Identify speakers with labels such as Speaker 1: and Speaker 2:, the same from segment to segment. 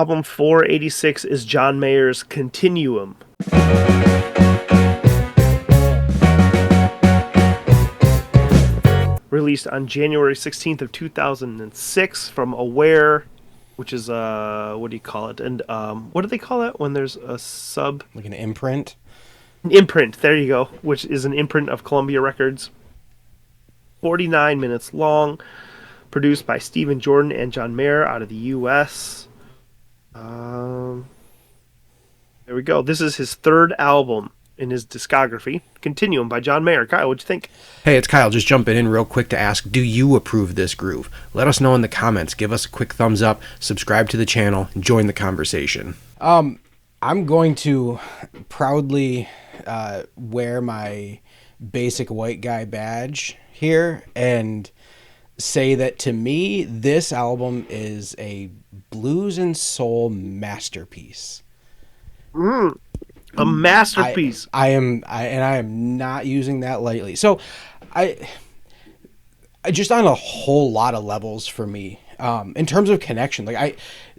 Speaker 1: Album 486 is John Mayer's Continuum. Released on January 16th of 2006 from Aware, which is what do you call it? And what do they call it when there's a sub?
Speaker 2: Like an imprint.
Speaker 1: An imprint. There you go. Which is an imprint of Columbia Records. 49 minutes long, produced by Stephen Jordan and John Mayer out of the U.S. There we go. This is his third album in his discography, Continuum by John Mayer. Kyle, what'd you think?
Speaker 2: Hey, it's Kyle. Just jumping in real quick to ask, do you approve this groove? Let us know in the comments. Give us a quick thumbs up, subscribe to the channel, and join the conversation. I'm going to proudly wear my basic white guy badge here and say that to me, this album is a blues and soul masterpiece.
Speaker 1: A masterpiece.
Speaker 2: I am not using that lightly. So I just on a whole lot of levels for me, in terms of connection,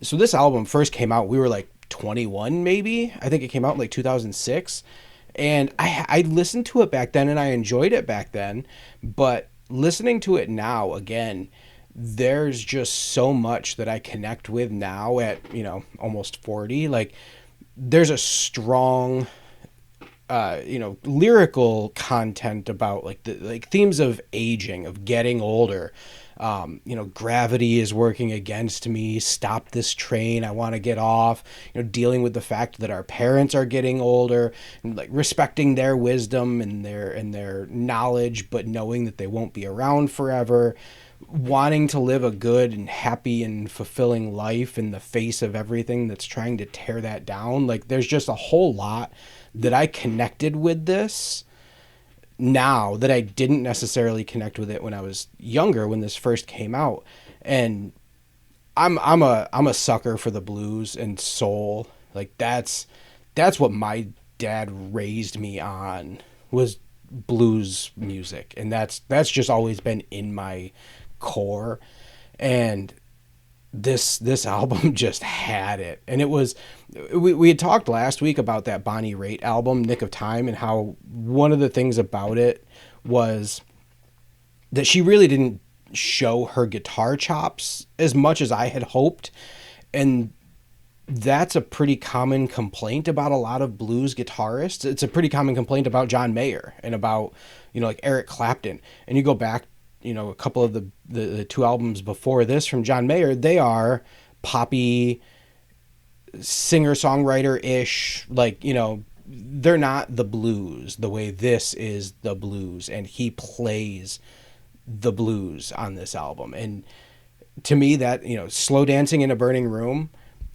Speaker 2: so this album first came out, we were like 21, maybe. I think it came out in like 2006. And I listened to it back then and I enjoyed it back then, but listening to it now again, there's just so much that I connect with now at, almost 40. Like there's a strong lyrical content about like the themes of aging, of getting older. Gravity is working against me. Stop this train. I want to get off. Dealing with the fact that our parents are getting older, and like respecting their wisdom and their knowledge, but knowing that they won't be around forever. Wanting to live a good and happy and fulfilling life in the face of everything that's trying to tear that down. Like there's just a whole lot that I connected with this now that I didn't necessarily connect with it when I was younger, when this first came out. And I'm a sucker for the blues and soul. Like that's what my dad raised me on, was blues music. And that's just always been in my core. And this album just had it. And it was, we had talked last week about that Bonnie Raitt album, Nick of Time, and how one of the things about it was that she really didn't show her guitar chops as much as I had hoped. And that's a pretty common complaint about a lot of blues guitarists. It's a pretty common complaint about John Mayer and about, like Eric Clapton. And you go back, a couple of the two albums before this from John Mayer, they are poppy, singer-songwriter-ish, they're not the blues the way this is the blues, and he plays the blues on this album. And to me, that, Slow Dancing in a Burning Room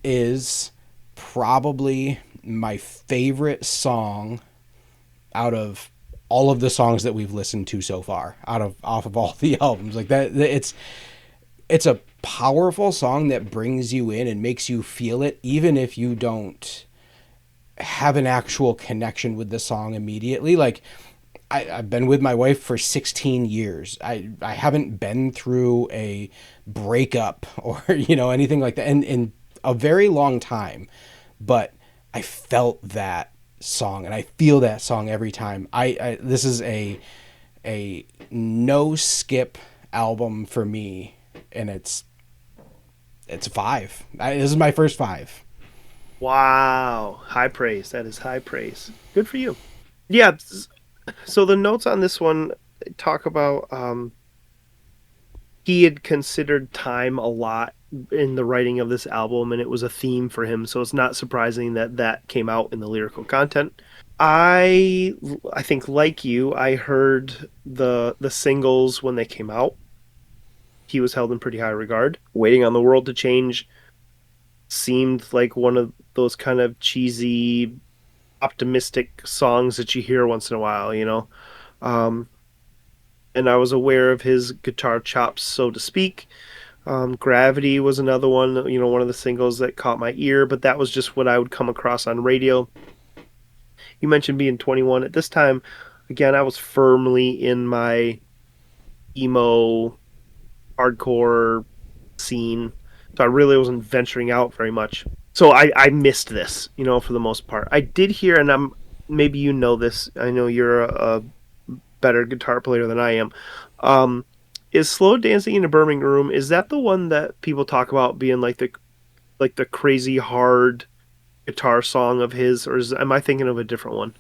Speaker 2: is probably my favorite song out of all of the songs that we've listened to so far, off of all the albums. Like that, it's a powerful song that brings you in and makes you feel it, even if you don't have an actual connection with the song immediately. Like I've been with my wife for 16 years. I haven't been through a breakup or, anything like that in a very long time, but I felt that song and I feel that song every time. This is a no skip album for me, and it's a 5. This is my first 5.
Speaker 1: Wow. High praise. That is high praise. Good for you. Yeah. So the notes on this one talk about he had considered time a lot in the writing of this album, and it was a theme for him, so it's not surprising that that came out in the lyrical content. I think, like you, I heard the singles when they came out. He was held in pretty high regard. Waiting on the World to Change seemed like one of those kind of cheesy, optimistic songs that you hear once in a while, and I was aware of his guitar chops, so to speak. Gravity was another one, one of the singles that caught my ear, but that was just what I would come across on radio. You mentioned being 21. At this time, again, I was firmly in my emo, hardcore scene. So I really wasn't venturing out very much. So I missed this, for the most part. I did hear, and maybe you know this. I know you're a better guitar player than I am. Um, is "Slow Dancing in a Burning Room"? Is that the one that people talk about being like the crazy hard guitar song of his, or am I thinking of a different one?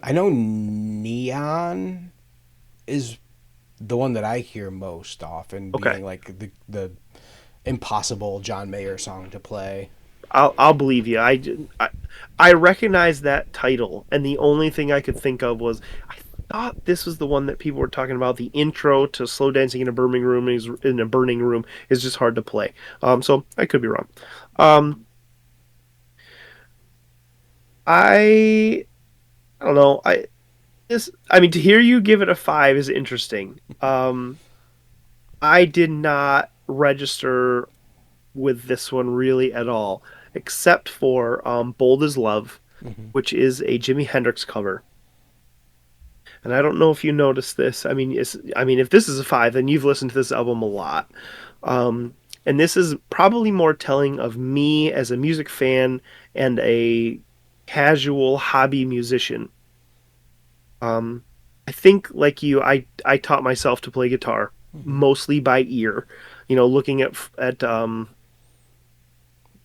Speaker 2: I know Neon is the one that I hear most often
Speaker 1: Okay,
Speaker 2: being like the impossible John Mayer song to play.
Speaker 1: I'll believe you. I recognize that title, and the only thing I could think of was I thought this was the one that people were talking about. The intro to "Slow Dancing in a Burning Room" is just hard to play. So I could be wrong. Um, I I don't know. I mean, to hear you give it a 5 is interesting. I did not register with this one really at all, except for "Bold as Love,"
Speaker 2: Mm-hmm.
Speaker 1: which is a Jimi Hendrix cover. And I don't know if you noticed this. I mean, if this is a 5, then you've listened to this album a lot. And this is probably more telling of me as a music fan and a casual hobby musician. Um, I think, like you, I taught myself to play guitar
Speaker 2: Mm-hmm.
Speaker 1: mostly by ear. Looking at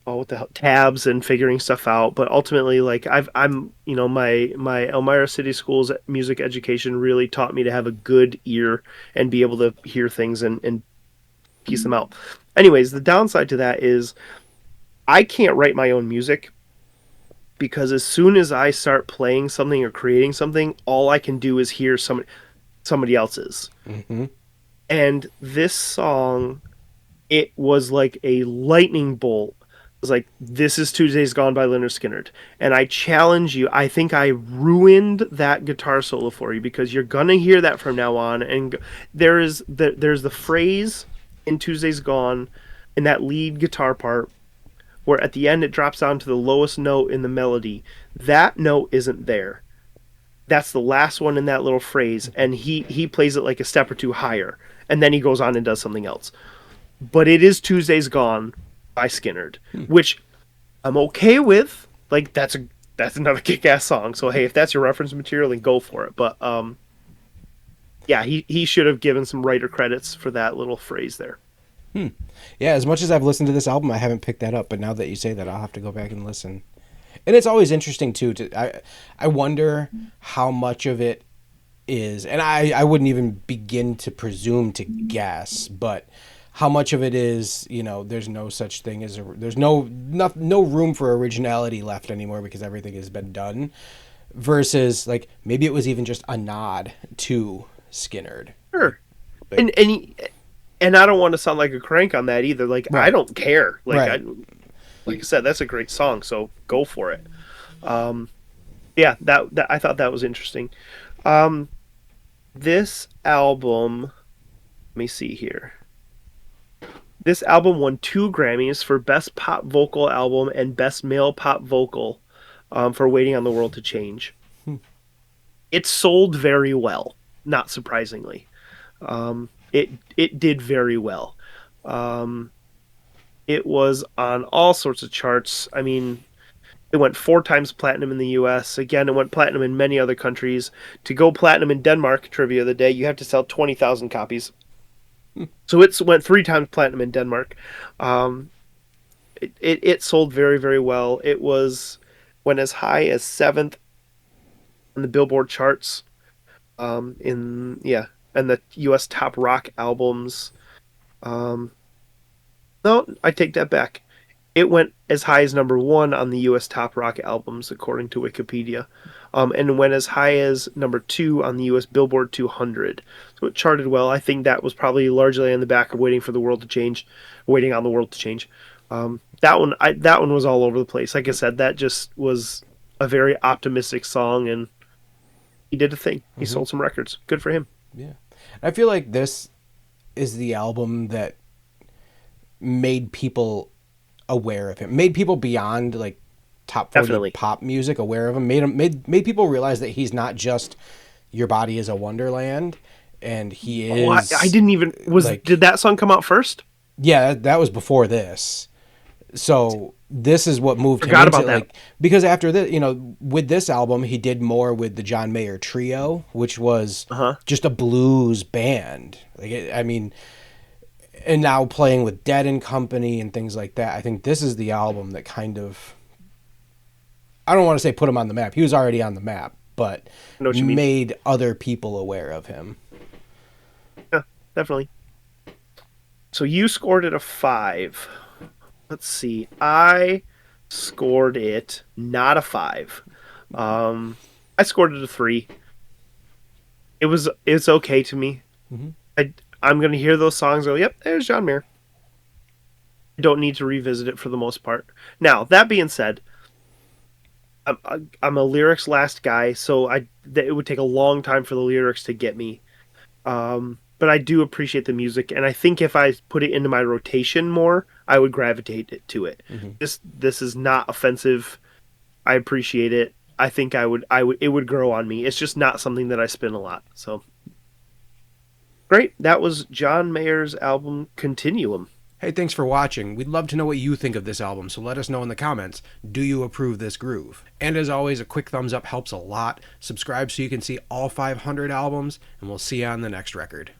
Speaker 1: what the hell, tabs and figuring stuff out. But ultimately, like I'm my Elmira City Schools music education really taught me to have a good ear and be able to hear things and piece them out. Anyways, the downside to that is I can't write my own music because as soon as I start playing something or creating something, all I can do is hear somebody else's.
Speaker 2: Mm-hmm.
Speaker 1: And this song, it was like a lightning bolt. It was like, this is "Tuesday's Gone" by Leonard Skinner. And I challenge you, I think I ruined that guitar solo for you because you're gonna hear that from now on. And there's the phrase in "Tuesday's Gone" in that lead guitar part where at the end it drops down to the lowest note in the melody. That note isn't there. That's the last one in that little phrase, and he plays it like a step or two higher, and then he goes on and does something else. But it is "Tuesday's Gone" by Skinnerd, which I'm okay with. Like that's another kick-ass song. So hey, if that's your reference material, then go for it. But yeah, he should have given some writer credits for that little phrase there.
Speaker 2: Hmm. Yeah, as much as I've listened to this album, I haven't picked that up. But now that you say that, I'll have to go back and listen. And it's always interesting too. I wonder how much of it is, and I wouldn't even begin to presume to guess, but how much of it is, there's no such thing as there's no room for originality left anymore because everything has been done, versus like maybe it was even just a nod to Skinnerd.
Speaker 1: Sure,
Speaker 2: Like
Speaker 1: and I don't want to sound like a crank on that either. Like I
Speaker 2: right,
Speaker 1: don't care.
Speaker 2: right.
Speaker 1: Like I said, that's a great song. So go for it. Um, yeah, that I thought that was interesting. Um, this album, let me see here. This album won 2 Grammys for Best Pop Vocal Album and Best Male Pop Vocal for "Waiting on the World to Change." It sold very well, not surprisingly. It did very well. Um, it was on all sorts of charts. I mean, it went 4 times platinum in the U.S. Again, it went platinum in many other countries. To go platinum in Denmark, trivia of the day, you have to sell 20,000 copies. So it went 3 times platinum in Denmark. Um, it sold very, very well. It went as high as seventh on the Billboard charts. And the U.S. top rock albums. Um, no, I take that back. It went as high as number one on the U.S. top rock albums, according to Wikipedia, and went as high as number two on the U.S. Billboard 200. So it charted well. I think that was probably largely on the back of waiting on the world to change. That one was all over the place. Like I said, that just was a very optimistic song, and he did a thing. He
Speaker 2: Mm-hmm.
Speaker 1: sold some records. Good for him.
Speaker 2: Yeah, I feel like this is the album that made people aware of him, made people beyond like top 40
Speaker 1: Definitely.
Speaker 2: pop music aware of him, made people realize that he's not just Your Body Is a Wonderland, and he
Speaker 1: Oh, I
Speaker 2: is
Speaker 1: didn't even was
Speaker 2: like
Speaker 1: did that song come out first?
Speaker 2: Yeah, that was before this. So this is what moved him
Speaker 1: Forgot
Speaker 2: into
Speaker 1: about that.
Speaker 2: like, because after this, with this album he did more with the John Mayer Trio, which was
Speaker 1: Uh huh.
Speaker 2: just a blues band. I mean, and now playing with Dead and Company and things like that. I think this is the album that kind of, I don't want to say put him on the map. He was already on the map, but
Speaker 1: I know what you mean.
Speaker 2: made other people aware of him.
Speaker 1: Yeah, definitely. So you scored it a 5. Let's see. I scored it not a 5. Um, I scored it a 3. It's okay to me.
Speaker 2: Hmm.
Speaker 1: I'm gonna hear those songs. Go, yep, there's John Mayer. I don't need to revisit it for the most part. Now that being said, I'm a lyrics last guy, so it would take a long time for the lyrics to get me. But I do appreciate the music, and I think if I put it into my rotation more, I would gravitate it to it.
Speaker 2: Hmm.
Speaker 1: This is not offensive. I appreciate it. I think I would it would grow on me. It's just not something that I spin a lot. So great. That was John Mayer's album Continuum.
Speaker 2: Hey, thanks for watching. We'd love to know what you think of this album, so let us know in the comments. Do you approve this groove? And as always, a quick thumbs up helps a lot. Subscribe so you can see all 500 albums, and we'll see you on the next record.